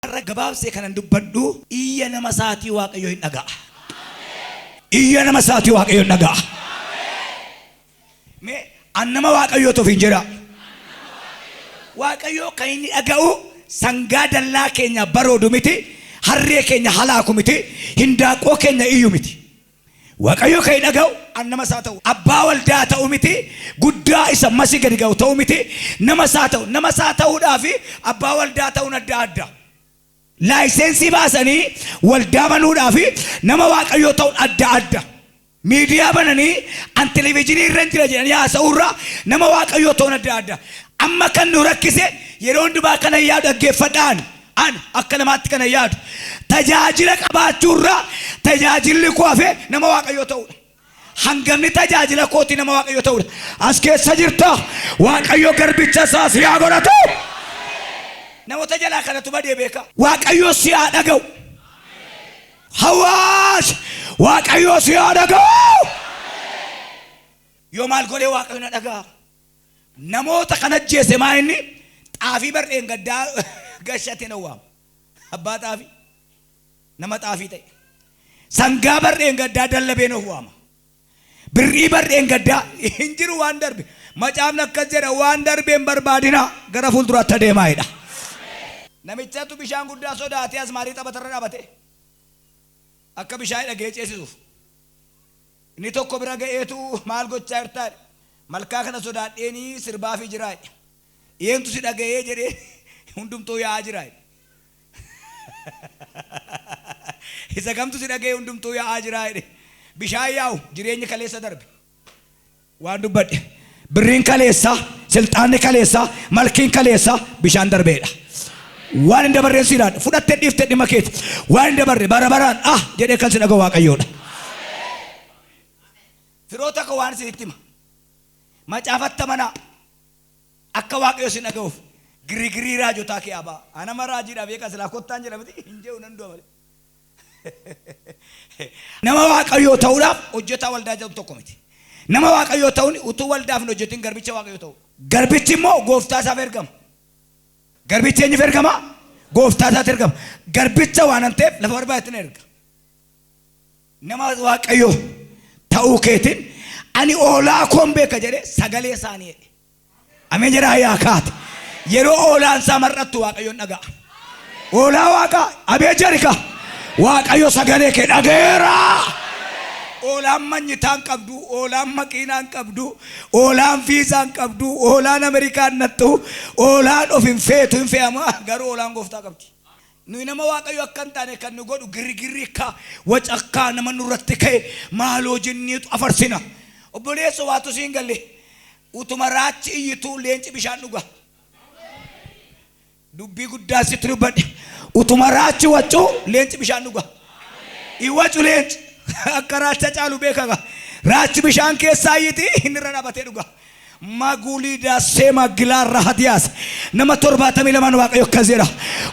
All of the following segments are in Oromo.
gabaabsee kanan dubbadhu iyya nama saatii waaqayyo hin dhaga'a. Iyya nama saatii waaqayyo hin dhaga'a. Me annama waaqayyo toof hin jira. Waaqayyo kan inni dhaga'u sangaa dallaa keenya baroodu miti, harree keenya halaaku miti, hindaaqoo keenya iyyu miti. Waaqayyo kan inni dhaga'u annama saa ta'u, abbaa waldaa ta'u miti, guddaa isa masii gadi ga'u ta'u miti, nama saa ta'u. Nama saa ta'uudhaafi abbaa waldaa ta'uun adda adda. Laayiseensii baasanii waldaa banuudhaafi nama waaqayyo ta'uun adda adda. Miidiyaa bananii an televiizyinii irra jira jedhanii haasa'uurra nama waaqayyo ta'uun adda adda. Amma kan nu rakkise yeroo hundumaa kana yaadu dhaggeeffadhaan an akka namaatti kana yaadu tajaajila qabaachuurra tajaajilli koo hafe nama waaqayyo ta'uudha. Hangamni tajaajila kooti nama waaqayyo ta'uudha. As keessa jirta waaqayyo garbicha isaa si haa godhatu. Namoota jalaa kanatu badee beeka. Waaqayyo si haa dhaga'u. Hawaasa waaqayyo si haa dhaga'u. Yoo maal godhee waaqayyo na dhaga'a. Namoota kana jeese maa inni xaafii bardeen gaddaa gashate na waama. Abbaa xaafii nama xaafii ta'e. Sangaa bardeen gaddaa dallabee na waama. Birrii bardeen gaddaa hin jiru waan darbe. Macaafni akkas jedha waan darbeen barbaadina gara fuulduraatti adeemaa jedha. Namichatu bishaan guddaa sodaatee asmaarii taphatarra dhaabate akka bishaan dhagee ceesisuuf. Inni tokko bira ga'eetu maal gochaa jirtaa? Malkaa kana sodaadheenii sirbaa fi jiraa. Eentu si dhaga'ee jedhee hundumtuu yaa'aa jiraa. Isa kamtu si dhaga'ee hundumtuu yaa'aa jiraa. Bishaan yaa'u jireenyi kaleessa darbe. Waan dubbadhe birriin kaleessa, silxaanni kaleessa, malkiin kaleessa bishaan darbeedha. Waan hin dabarreen si ilaadha. Fudhattee dhiiftee dhimma keeti. Waan hin dabarre bara baraan jedhee kan si dhaga'u waaqayyoodha. Firoota koo waan isinitti hima. Macaafatta manaa akka waaqayyo si dhaga'uuf girigirii raajotaa kee abaa. Anama raajiidhaaf eegaa silaa kottaan jedha miti hin jehu nan du'a malee. Nama waaqayyoo ta'uudhaaf hojjetaa waldaa jedhamu tokko miti. Nama waaqayyoo ta'uun utuu waldaaf hin hojjetin garbicha waaqayyoo ta'u. Garbichi immoo gooftaa isaaf ergama. Garbichi eenyuuf ergama? Gooftaa isaatti ergama. Garbicha waan hin ta'eef lafa barbaadetti erga. Nama waaqayyoo ta'uu keetiin ani oolaa koon beeka jedhee sagalee isaanii jedhe. Ameen jedhaa yaa kaate. Yeroo oolaan isaa mar'attu waaqayyoon dhaga'a. Oolaa waaqaa abee jarika. Waaqayyo sagalee kee dhaga'eera. Oolaan manyitaan qabdu, oolaan makiinaan qabdu, oolaan viizaan qabdu, oolaan Ameerikaan nattu, oolaan of hin feetu hin fe'ama garuu oolaan gooftaa qabdi. Nuyi nama waaqayyo akka hin taane kan nu godhu girgirri akka wacakkaa nama nurratti ka'e maaloo jenneetu afarsina. Obboleessa waatu siin galle utuma raachi iyyituu leenci bishaan dhuga. Dubbii guddaa sitti dubbadhe utuma raachi waccuu leenci bishaan dhuga. Iwwacu leenci akka raacha caalu beekaga. Raachi bishaan keessaa iyyiti inni irra dhabatee dhuga. Magulii daasee magilaa rahadiyaas nama 72 waaqayyo akkas jedha.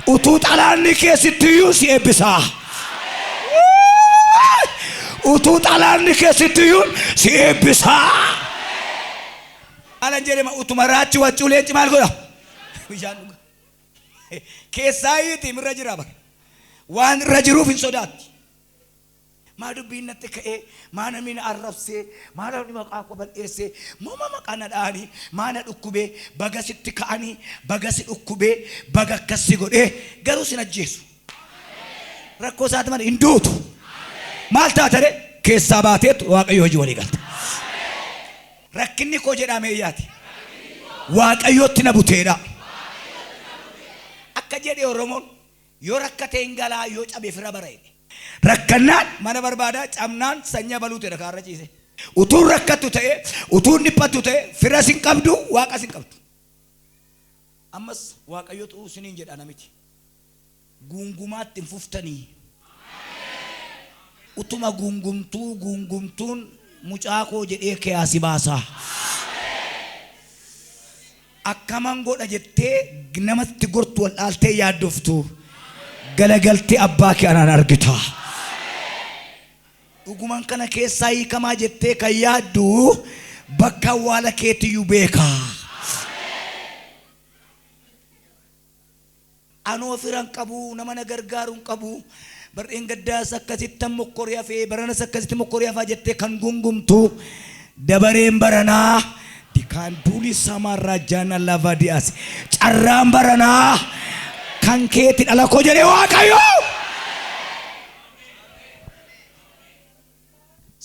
Utuu xalaanni keessatti iyyuu si eebbisaa. Utuu xalaanni keessatti iyyuu si eebbisaa. Alan jedhema utuma raachi waccuu leenci maal godha? Bishaan dhuga. Keessaa iyyiti mirra jira bara. Waan irra jiruuf hin sodaatti. Maa dubbiin natti ka'ee, maa namni na arrabsee, maa namni maqaa koo bal'eessee, maa maqaa na dhaanii, maa na dhukkubee, baga sitti ka'anii, baga si dhukkubee, baga akkasii godhee garuu sin ajjeesu. Rakkoo isaati malee hin duutu. Maal taatare keessaa baateetu waaqayyo hojii walii galta. Rakkinni koo jedhamee yaati. Waaqayyootti na buteedha. Akka jedhee Oromoon yoo rakkatee hin galaa yoo cabee fira bara'e. Rakkannaan mana barbaadaa cabnaan sanya baluuteedha kaarra ciise. Utuu rakkattu ta'e, utuu dhiphattu ta'e fira sin qabdu waaqa sin qabdu. Ammas waaqayyootu siniin jedha namichi. Guungumaatti hin fuftanii. Utuma guungumtuun mucaa koo jedhee keeyyaasi baasaa. Akkaman godha jettee namatti gortu wal dhaaltee yaaddoftu. Galagaltee abbaa kee anaan argita. Dhuguman kana keessaa hiikamaa jettee kan yaaddu bakka awwaala keetiyyuu beeka. anoo firan qabu nama na gargaaruun qabu bar'een gaddaas akkasittan mokkoriyaa fi baranas akkasitti mokkoriyaa faa jettee kan gungumtu dabareen baranaa dikaan duuli samarraa jaana lava di'as carraan baranaa kan keetti dhala koo jedhee Waaqayyo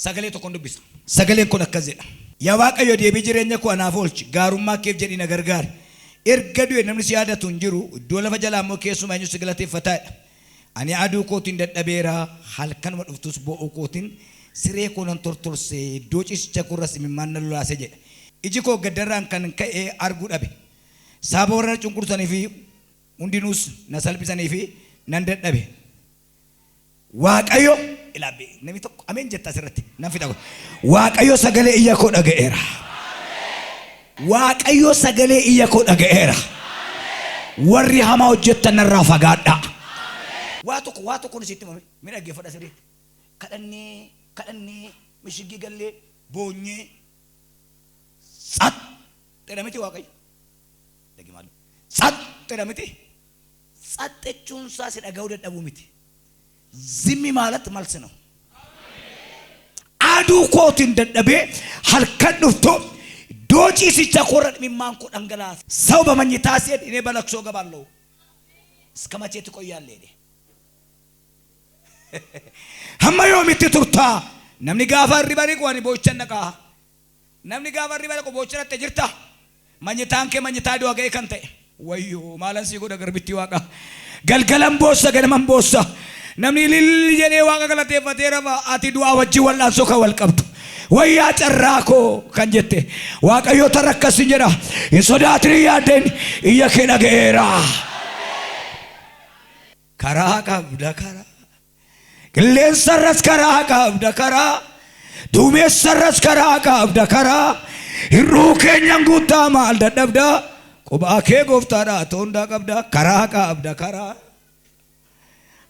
sagalee tokkoon dubbisa. Sagaleen kun akkas jedha. Yaa Waaqayyo deebii jireenya koo anaaf oolchi gaarummaa keef jedhii na gargaari. Erga du'e namni si yaadatu hin jiru iddoo lafa jalaa immoo keessumaa eenyu si galateeffataadha. Ani aduu kootiin dadhabeera halkanuma dhuftus bo'oo kootiin siree koo nan tortorse iddoo ciisicha kurras imimmaan na lolaase jedha. Iji koo gaddarraan kan ka'ee arguu dhabe. Saaba warra cunqursanii fi hundinuus na salphisanii fi nan dadhabe. Waaqayyo ilaabe namni tokko ameen jetta asirratti nan fida. Waaqayyo sagalee iyya koo dhaga'eera. Waaqayyo sagalee iyya koo dhaga'eera. Warri hamaa hojjettan narraa fagaadhaa. Waa tokko sitti himame mi dhaggeeffadha sirriitti. Kadhannee mishigii gallee boonyee xaxxedha miti Waaqayyo. Dhagimaallee xaxxedha miti. Xaxxechuun isaa si dhaga'uu dadhabuu miti. Zimmi ማለት መልስ ነው። aduu kootiin dadhabee halkan dhufto ዶጪ ሲቸኮረድ ሚማንኮ ደንገላስ ሰው በመኝታ ሲሄድ እኔ በለቅሶ ገባለሁ እስከ መቼ ትቆያለህ እኔ ሀማዮ ምትቱርታ namni gaafa ribari qoani boochan naqa namni gaafa ribari qo boochan ተጅርታ መኝታን ከመኝታ ዶ አገይ ከንተ ወዮ ማለን ሲጎ ነገር ቢቲ ዋቃ ገልገለም ቦሰ ገነመን ቦሰ namni liljeene waaqa galateeffatee rafa ati du'a wajji wal'aanso ka wal qabdu wayyaa carraa koo kan jette Waaqayyo tarakkasin jedha hin sodaatin yaadden iyya kee dhaga'eera. Karaa qabda karaa qilleensarras karaa qabda karaa duumessarras karaa qabda karaa hir'uu keenyan guutaa maal dadhabda qubaa kee gooftaadha toondaa qabda karaa qabda karaa.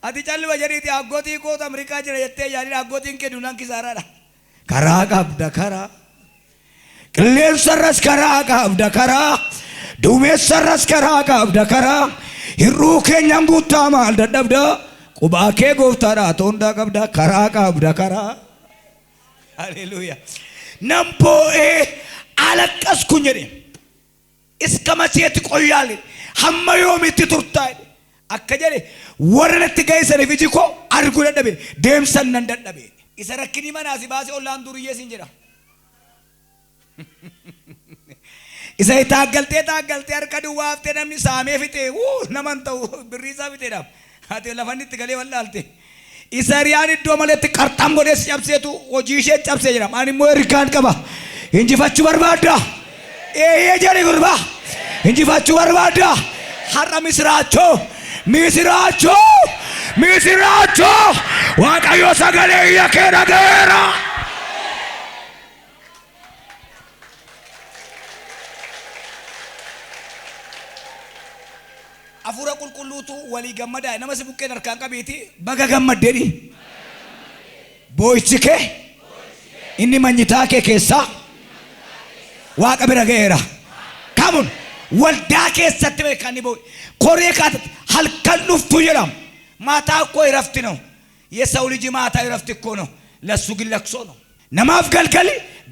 Ati calli bajariiti aggootii koota Ameerikaa jira jettee yaadin aggootiin kee duunaan kisaaraadha. Karaa qabda karaa qilleensarras karaa qabda karaa duumessarras karaa qabda karaa hir'uu keenyan guutaa maal dadhabda qubaa kee gooftaadha toondaa qabda karaa qabda karaa. Haleluuyaa. Nan boo'ee alaqqaskuun jedhe iska macheetti qoyyaalle hamma yoomitti turtaa akka jedhe warratti geessaniif iji koo arguu dadhabe deemsan nan dadhabe isa rakkini manaa si baasee ollaan duriyyee sin jedha isa taaggaltee harka duwwaa haftee namni saamee fixee naman ta'u birrii isaa fixeedhaaf ati lafanni itti galee wallaalte isa riyaan iddoo maleetti qarxam godhees cabseetu hojii ishee cabsee jira ani immoo rikaan qaba injifachuu barbaadda eeyyee jedhe gurbaa injifachuu barbaadda har'a misiraacho Waaqayyo sagalee iyya kee dhaga'eera. Afuura qulqulluutu walii gammadaa nama si buqqeen harkaan qabeeti baga gammaddeedhi boo'ichi kee inni manyitaa kee keessaa Waaqa bira ga'eera. Kamun waldaa keessatti beekan ni boo'i koree kaatatti halkan dhuftu jedham ማታ እኮ ይረፍት ነው የሰው ልጅ ማታ ይረፍት እኮ ነው ለሱ ግን ለቅሶ ነው ነማፍ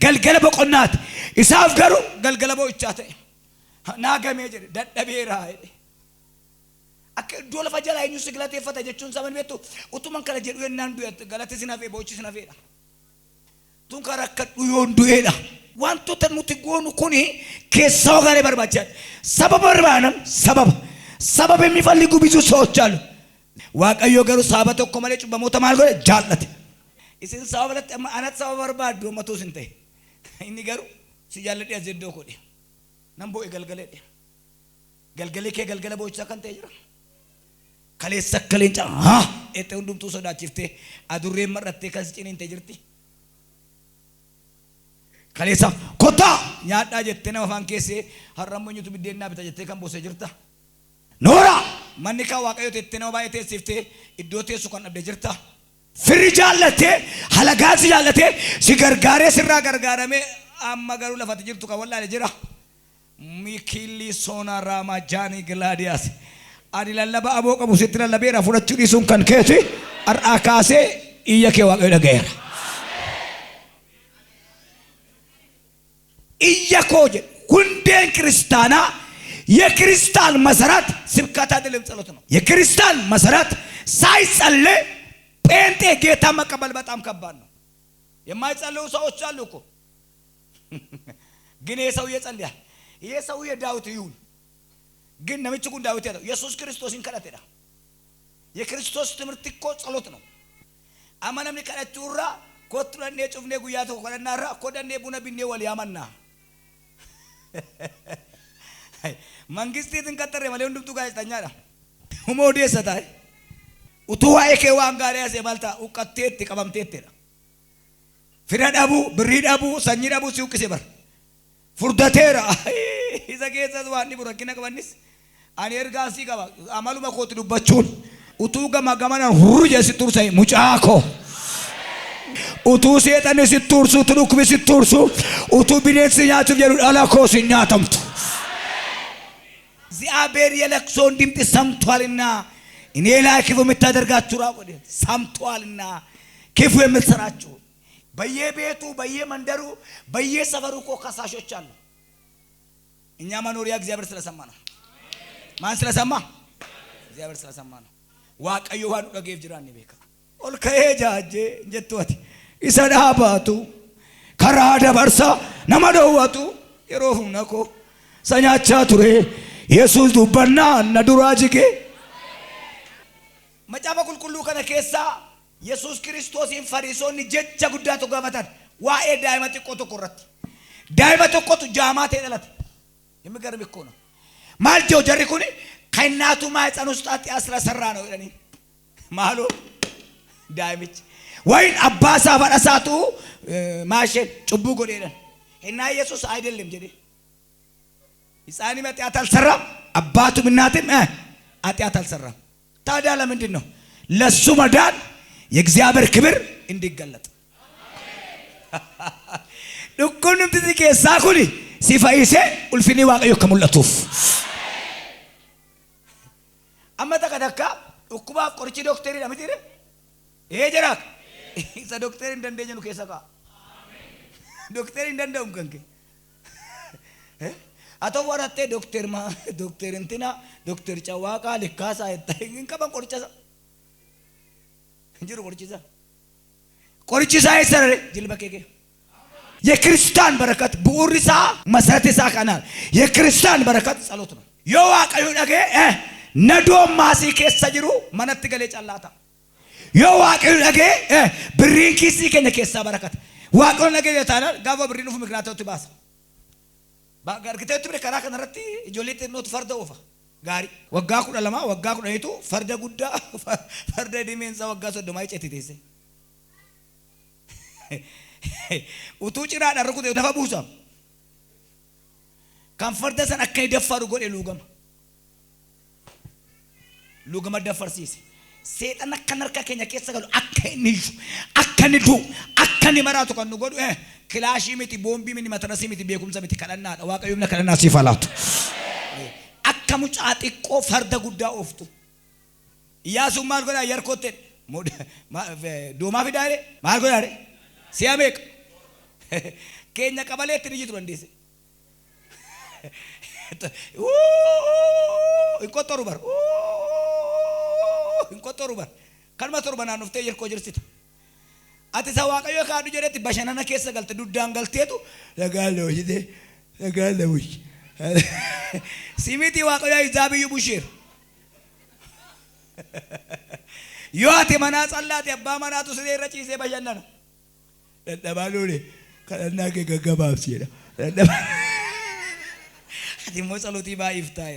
ገልገለ በቆናት ኢሳፍ ገሩ ገልገለ ቦቻተ ናገሜ ጀደ ደደቤራ አከ ዶለ ፈጀላ ይኑ ስግላቴ ፈተጀቹን ሰመን ቤቱ ኡቱመን ከለ ጀዱ የናንዱ ገላቴ ሲናፌ ቦቺ ሲናፌዳ ቱን ከረከዱ ይወንዱ ሄዳ ዋንቱ ተኑት ጎኑ ኩኒ ከሰው ጋር በርባቻ ሰበብ የሚፈልጉ ብዙ ሰዎች አሉ Waaqayyo garuu saaba tokko malee cubbamoota maal godhe jaallate isin sababa latti anat sababa barbaaddu matuu sin ta'e inni garuu si jaalladhe azeddoo godhe nan boo'e galgalee kee galgala boo'icha kan ta'e jira kaleessa akka leenca ette hundumtuu sodaachiftee adurreen marrattee kan si ciniin ta'e jirti kaleessa kottaa nyaadhaa jettee nama afaan keessee har'ammoo nyutu biddeenaa bita jettee kan boosee jirta Noora manni ka Waaqayyo tette nama baay'ee teessifte iddoo teessu kan dhabde jirta firri jaallate halagaasi jaallate si gargaaree sirraa gargaarame amma garuu lafatti jirtu kan wallaale jira mikili sona rama jani gladias ani lallaba aboo qabu sitti lallabeera fudhachuu dhiisuun kan keeti har'aa kaasee iyya kee waaqayyo dhaga'eera. iyya koo jedhe hundeen kiristaanaa የክርስቲያን መሰረት ስብከት አይደለም ጸሎት ነው። የክርስቲያን መሰረት ሳይጸልይ ጴንጤ ጌታ መቀበል በጣም ከባድ ነው። የማይጸልዩ ሰዎች አሉ እኮ ግን የሰው ይጸልያል። ይሄ ሰው የዳዊት ይሁን ግን ነምጭቁ ዳዊት ያለው ኢየሱስ ክርስቶስን ከላተዳ የክርስቶስ ትምህርት እኮ ጸሎት ነው። አማንም ከላቱራ ኮትረኔ ጩፍኔ ጉያቶ ኮለናራ ኮደኔ ቡነ ቢኔ ወል ያማና መንግስት ይንከተረ ማለት እንዱቱ ጋዜጠኛ ነው ሞዴ ሰታይ ኡቱዋይ ከዋን ጋር ያዘ ማልታ ኡቀቴት ቀበምቴት ነው ፍራዳቡ ብሪዳቡ ሰኝዳቡ ሲውቅ ሲበር ፉርዳቴራ ይዘገዘ ዋኒ ቡረኪና ቀበንስ አኔ እርጋሲ ቀባ አማሉ መኮት ዱባቹን ኡቱ ገማገማና ሁሩ የሲቱር ሳይ ሙጫኮ ኡቱ ሰይጣን ሲቱርሱ ትሩክ ሲቱርሱ ኡቱ ቢኔት ሲኛቱ የሩ አላኮ ሲኛተምቱ እግዚአብሔር የለቅሶን ድምጽ ሰምቷልና እኔ ላይ ክፉ የምታደርጋችሁ ራቆደ ሰምቷልና ክፉ የምትሰራችሁ በየቤቱ በየመንደሩ በየሰፈሩ እኮ ከሳሾች አሉ። እኛ መኖሪያ እግዚአብሔር ስለሰማ ነው። ማን ስለሰማ? እግዚአብሔር ስለሰማ ነው። ዋቀዩ ዋኑ ደገፍ ጅራን ይበካ ኦልከሄ ጃጄ እንጀቷት ይሰዳባቱ ከራደ በርሳ ነመደውቱ የሮሁ ነኮ ሰኛቻ ቱሬ ኢየሱስ ዱበና ነዱራጅጌ መጫባ ኩልኩሉ ከነ ከሳ ኢየሱስ ክርስቶስን ፈሪሶን ጀጀ ጉዳቱ ጋፈታን ዋኤ ዳይመት ቆቶ ቆረት ዳይመት ቆቶ ጃማት ይደለት የሚገርም እኮ ነው። ማልጆ ጀሪኩኒ ከናቱ ማይጸን ውስጥ አጥያስ ስለሰራ ነው እኔ ማሉ ዳይመት ወይን አባሳ ፈራሳቱ ማሸ ጭቡ ጎዴለን እና ኢየሱስ አይደለም ጀዴ ይጻኒ መጥያት አልሰራም አባቱም እናቱም አጥያት አልሰራም። ታዲያ ለምንድን ነው? ለሱ መዳን የእግዚአብሔር ክብር እንዲገለጥ ዱኩንም ትዝቄ ሳኩኒ ሲፋይሴ ኡልፊኒ ዋቀዮ ከሙለቱፍ አመታ ከደካ ኡኩባ ቆርቺ ዶክተሪ ለምትሪ ይሄ ጀራክ ኢሳ ዶክተሪ እንደንደኘ ነው ከሰካ ዶክተሪ እንደንደውም ከንከ አቶ ወራቴ ዶክተር ማ ዶክተር እንትና ዶክተር ጫዋቃ ለካሳ አይታይን ከበን ቆርጨሳ እንጅሩ ቆርጭሳ አይሰረ ጅልበከከ የክርስቲያን በረከት ቡሪሳ መሰረተሳ ካናል የክርስቲያን በረከት ጸሎት ነው። የዋቀዩ ነገ ነዶ ማሲ ከሰጅሩ መነት ገለ ጫላታ የዋቀዩ ነገ ብሪንኪሲ ከነ ከሳ በረከት ዋቀዩ ነገ የታናል ጋባ ብሪኑ ምክንያታው ትባስ ባጋር ከተቱ በከራ ከነረቲ ጆሊት ኖት ፈርደ ወፋ ጋሪ ወጋኩ ለማ ወጋኩ ነይቱ ፈርደ ጉዳ ፈርደ ዲሜንዛ ወጋሶ ደማይ ጨቲቴሴ ኡቱ ጭራ ዳርኩት ተፈቡሳ ካን ፈርደ ሰን አከይ ደፈሩ ጎዴ ሉገማ ደፈርሲስ ሰይጣን ከነርካ ከኛ ከሰገሉ አከኒጁ አከንዱ አከኒ መራቱ ከኑ ጎዱ ክላሺ ሚቲ ቦምቢ ምን መተነሲ ሚቲ ቤኩም ሰሚቲ ከለና ዋቀዩም ከለና ሲፋላቱ አከሙ ጫጢቆ ፈርደ ጉዳ ኦፍቱ ኢያሱ ማልጎዳ የርኮቴ ዶማ ፊዳሬ ማልጎዳ ሲያሜቅ ከኛ ቀበሌ ትንጅት ወንዴስ እንቆጠሩ በር ከልመተሩ በናኑፍቴ የርኮ ጅርሲት አቲ ሰዋቀዮ ካዱ ጀረት በሸናና ከሰ ገልተ ዱዳን ገልቴቱ ለጋለው ይዴ ለጋለው ሲሚቲ ዋቀዮ ይዛብዩ ቡሽር ዮአቲ መናጸላት ያባ መናቱ ስለረጪ ሴ በሸናና ለባሉሌ ከለናገ ገገባብ ሲላ አቲ ሞጸሎቲ ባይፍታይ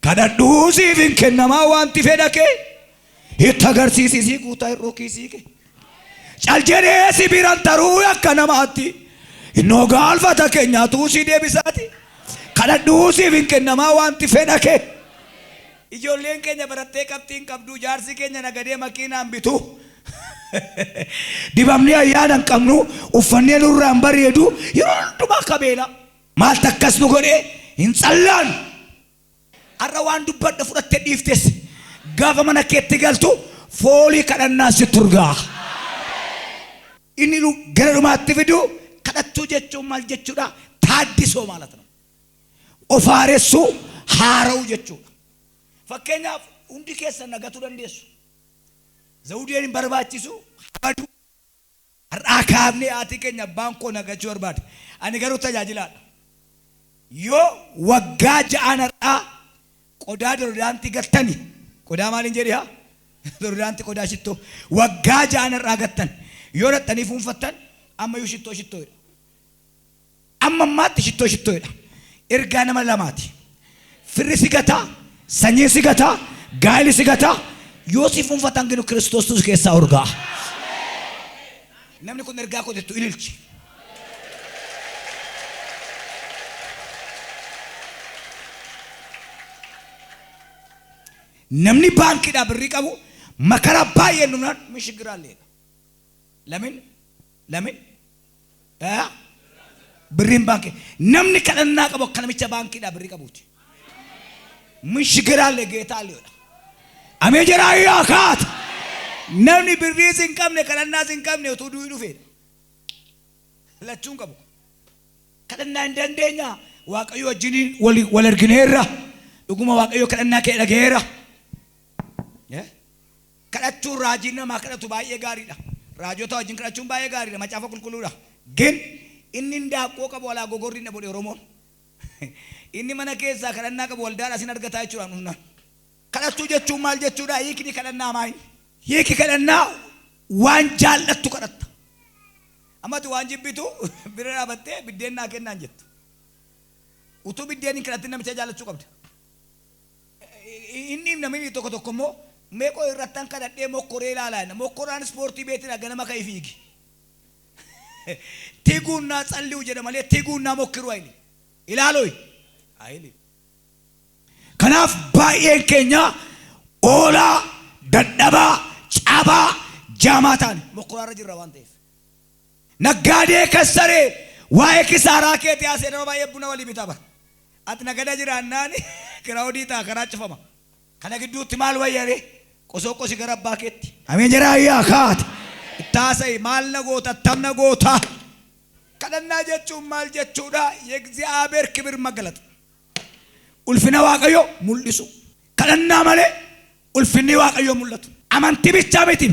ካዳዱሲ ቪንከናማ ዋንቲ ፌዳከ ይተገርሲሲ ሲቁታይ ሮኪሲከ ጫልጀኔ ሲቢራንተሩ ያከናማቲ ኢኖ ጋልፋታ ከኛቱ ሲዴቢሳቲ ካዳዱሲ ቪንከናማ ዋንቲ ፌዳከ ኢጆሌን ከኛ በረቴ ቀብቲን ቀብዱ ጃርሲ ከኛ ነገዴ መኪናን ቢቱ ዲባምኒ ያዳን ቀምኑ ኡፈኔ ኑራን በሬዱ ይሩንዱማ ከቤላ ማልተከስኑ ጎዴ እንጸላን arra waan dubbadha fudhattee dhiiftes gaafa mana keetti galtu foolii kadhannaa sitti urgaa. Inni gara dhumaatti fidu kadhachuu jechuun maal jechuudha? Taaddisoo ማለት ነው. Of haaressuu haara'uu jechuudha. Fakkeenyaaf hundi keessan nagatuu dandeessu. Zawudeen hin barbaachisu habadu. Har'aa kaafnee haati keenya abbaan koo nagachuu barbaade. Ani garuu tajaajilaadha. Yoo waggaa ja'aan har'aa qodaa doordaanti gattani. Qodaa maaliin jedhi haa? Doordaanti qodaa shittoo. Waggaa ja'aan har'aa gattan. Yoo dhattanii fuunfattan amma yoo shittoo. Amma ammaatti shittoo. Ergaa nama lamaati. Firri si gataa, sanyii si gataa, gaa'eli si gataa. Yoo si fuunfatan ginu Kiristoostus keessaa urgaa. Namni kun ergaa kootettu ililchi. Namni baankiidhaa birrii qabu makara baay'ee numnaan mishigiraalleedha. Lamin birriin baankii namni kadhannaa qabu akka namicha baankiidhaa birrii qabuuti. Mishigiraallee geetaalleedha. Amee jiraa yaa kaata. Namni birrii sin qabne kadhannaa sin qabne utuu du'ii dhufeedha. Lachuun qabu. Kadhannaa hin dandeenya. Waaqayyo wajjiniin wal argineerra. Dhuguma waaqayyo kadhannaa kee dhageera. Kadhachuun raajiin namaa kadhatu baay'ee gaariidha. Raajota wajjin kadhachuun baay'ee gaariidha. Macaafa qulqulluudha. Gin inni hindaaqqoo qabu walaa gogorri na bodhe Oromoon. Inni mana keessaa kadhannaa qabu waldaadhaa sin argataa jechuudha. Kadhachuu jechuun maal jechuudha? Hiikni kadhannaa maali? Hiiki kadhannaa waan jaallattu kadhatta. Ammatu waan jibbitu bira dhaabattee biddeen naa kennaan jettu. Utuu biddeen hin kadhatin namicha jaallachuu qabda. Inni namni tokko immoo meeqoo irrattan kadhadhee mokkoree ilaalaa. Mokkoraan ispoortii beetina ganama ka'ee fiigi. Tiguun naa tsalliu jedha malee tiguun naa mokkiruu ayili. Ilaalooyi. Ayili. Kanaaf baay'een keenya oolaa dadhabaa cabaa jaamaa ta'an mokkoraarra jirra waan ta'eef. Naggaadee kassaree waa'ee kisaaraa keetii haasee nama baay'ee buna walii bitaa bara. Ati nagada jiraannaan kiraawudii ta'a karaa cufama. Kana gidduutti maal wayyaree qosoo qosi gara abbaa keetti. Ameen jedhaa yaa kaata. Ittaasa'e maal na goota tamna goota. Kadhannaa jechuun maal jechuudha? Yeegziyaabeer kibir magalata. Ulfina waaqayyo mul'isu. Kadhannaa malee ulfinni waaqayyo mul'atu. Amantii bicha miti.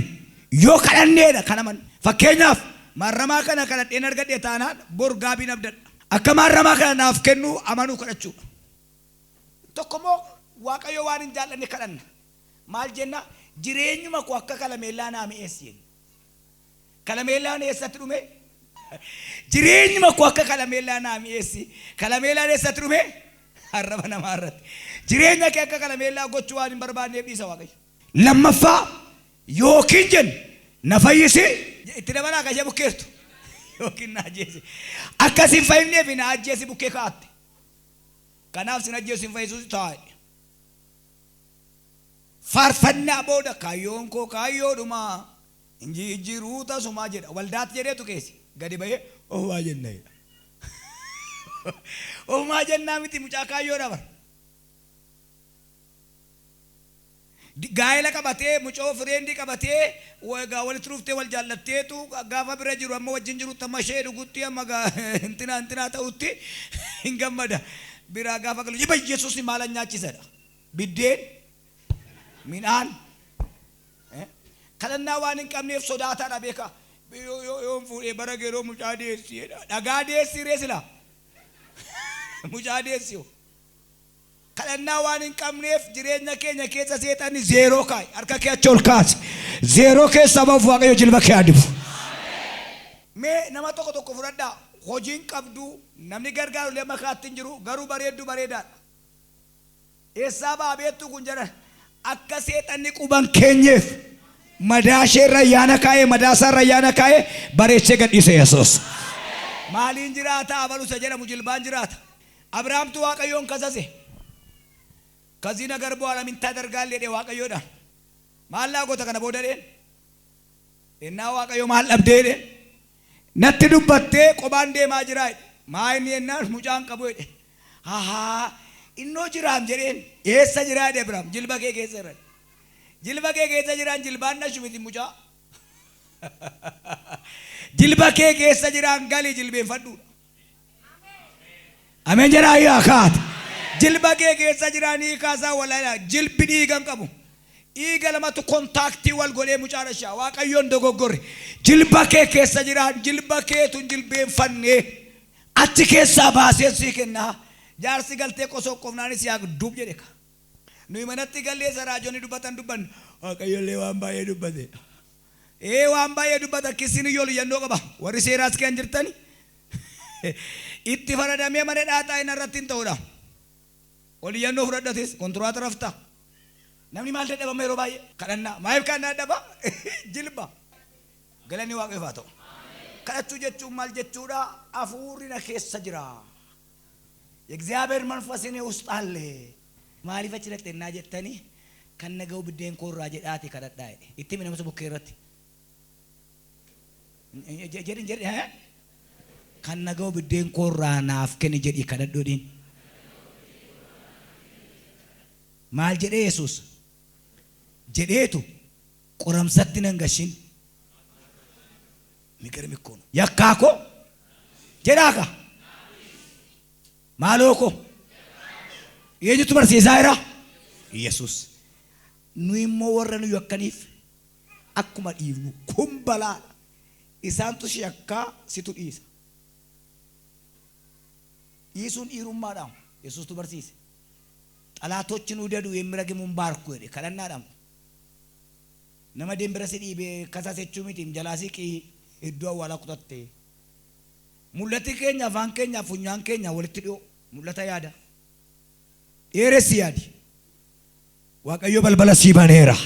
Yoo kadhanneedha kana man. Fakkeenyaaf maaramaa kana kadhadheen argadhee taanaan bor gaabii nabdadha. Akka maaramaa kana naaf kennu amanuu kadhachuudha. Tokkommoo waaqayyo waan hin jaallanne kadhanna. Maal jenna? Jireenyuma koo akka kalameellaa naa mi'eessi. Kalameellaan eessatti dhume? Jireenyuma koo akka kalameellaa naa mi'eessi. Kalameellaan eessatti dhume? Arraba namaa irratti. Jireenya kee akka kalameellaa gochuu waan hin barbaanneef dhiisa waaqayyo. Lammaffaa yookiin jennu na fayyisi itti dabalaa kashee bukkeertu yookiin na ajjeesi. Akkasiin fayyifneef na ajjeesi bukkee kaa'atte. Kanaaf sin ajjeesu hin fayyisuusi taa'e. Faarfannaa booda kaayyoon koo kaayyoodhuma injijjiiruu tasumaa jedha. Waldaatti jedheetu keessi gadi bahee ofumaa jenneedha. Ofumaa jennaa miti mucaa kaayyoo dabar. Gaa'ela qabatee mucoo fireendii qabatee walitti dhuftee wal jaallatteetu gaafa bira jiru amma wajjin jirutti amma ishee dhugutti amma intinaa ta'utti hin gammada. Biraa gaafa galu jiba Yesuus maala nyaachisadha. Biddeen midhaan kadhannaa waan hin qabneef sodaataadha beeka. Yoo fuudhee bara geroo mucaa deessiidha. Dhagaa deessii reesila. Mucaa deessii. Kadhannaa waan hin qabneef jireenya keenya keessa seexanni zeeroo kaa'i. Harka kee achi ol kaasi. Zeeroo keessa bahuuf waaqayyo jilba kee adibu. Mee nama tokko fudhadhaa. Hojiin qabdu namni gargaaru lee makaatti hin jiru garuu bareedaadha. Eessaa ba'aa beektu kun jedhan akka seexanni quban keenyeef madaashee rayyaana kaa'ee madaasaa rayyaana kaa'ee bareechee gadhiise Yesuus. Maaliin jiraata abalusa jedhamu jilbaan jiraata. Abrahaamtu waaqayyoon kasase. ከዚህ ነገር በኋላ ምን ታደርጋለህ? ዋቀዮዳ ማላ ጎተ ከነ ቦደዴን እና ዋቀዮ ማል አብዴዴ ነትዱበቴ ቆባንዴ ማጅራይ ማይኔና ሙጫን ቀቦ አሃ innoo jiraam jedheen eessa jiraa Abrahaam jilba kee keessa jira. Jilba kee keessa jiraan jilbaan na shumiti mucaa. Jilba kee keessa jiraan galii jilbeenfadhuudha. Ameen jedhaa yaa kaata. Jilba kee keessa jiraan hiikaasaa walaala jilbi dhiigan qabu. Dhiiga lamatu kontaaktii wal godhee mucaa dhashaa Waaqayyoon dogoggorre. Jilba kee keessa jiraan jilba keetun jilbeenfannee achi keessaa baasee sii kennaa. Jaarsi galtee qosoo qofnaanis yaa duub jedhe ka. Nuyi manatti gallee saraajoonni dubbatan Waaqayyollee waan baay'ee dubbate. Waan baay'ee dubbata kisiin iyyuu yannoo qaba. Warri seeraas kan jirtani. Itti faradamee mana dhaataa hin irratti hin ta'uudha. Ol yannoo fudhadhatis kontiraata rafta. Namni maal dadhabama yeroo baay'ee kadhannaa maaliif kan dadhaba jilba. Galanni Waaqayyoof haa ta'u. Kadhachuu jechuun maal jechuudha? Hafuurri na keessa jira. የእግዚአብሔር መንፈስ እኔ ውስጥ አለ ማሊፈ ችለጥና ጀተኒ ከነገው ብደን ኮራ ጀዳቲ ከረዳይ እቲ ምንም ሰብከረት ጀድን ጀድ ከነገው ብደን ኮራ ናፍከን ጀዲ ከረዶዲን ማል ጀደ ኢየሱስ ጀዴቱ ቆረምሰት ነንገሽን ሚገርም እኮ ነው ያካኮ ጀዳካ Maloko. Yenyu tu bersih Zaira. Yesus. Nui mau warna nu yakanif. Aku mat ibu kumbala. Isan tu siaka situ is. Yesun irum madam. Yesus tu bersih. Ala tochin udah du emrage mumbarku ede. Kalan nadam. Nama dem bersih ibe kasa secumi tim jalasi ki dua wala kutatte. Mulati keenya afaan keenya funyaan keenya walitti dhiyoo mul'ata yaada dheeressi yaadi Waaqayyo balbala sii baneera.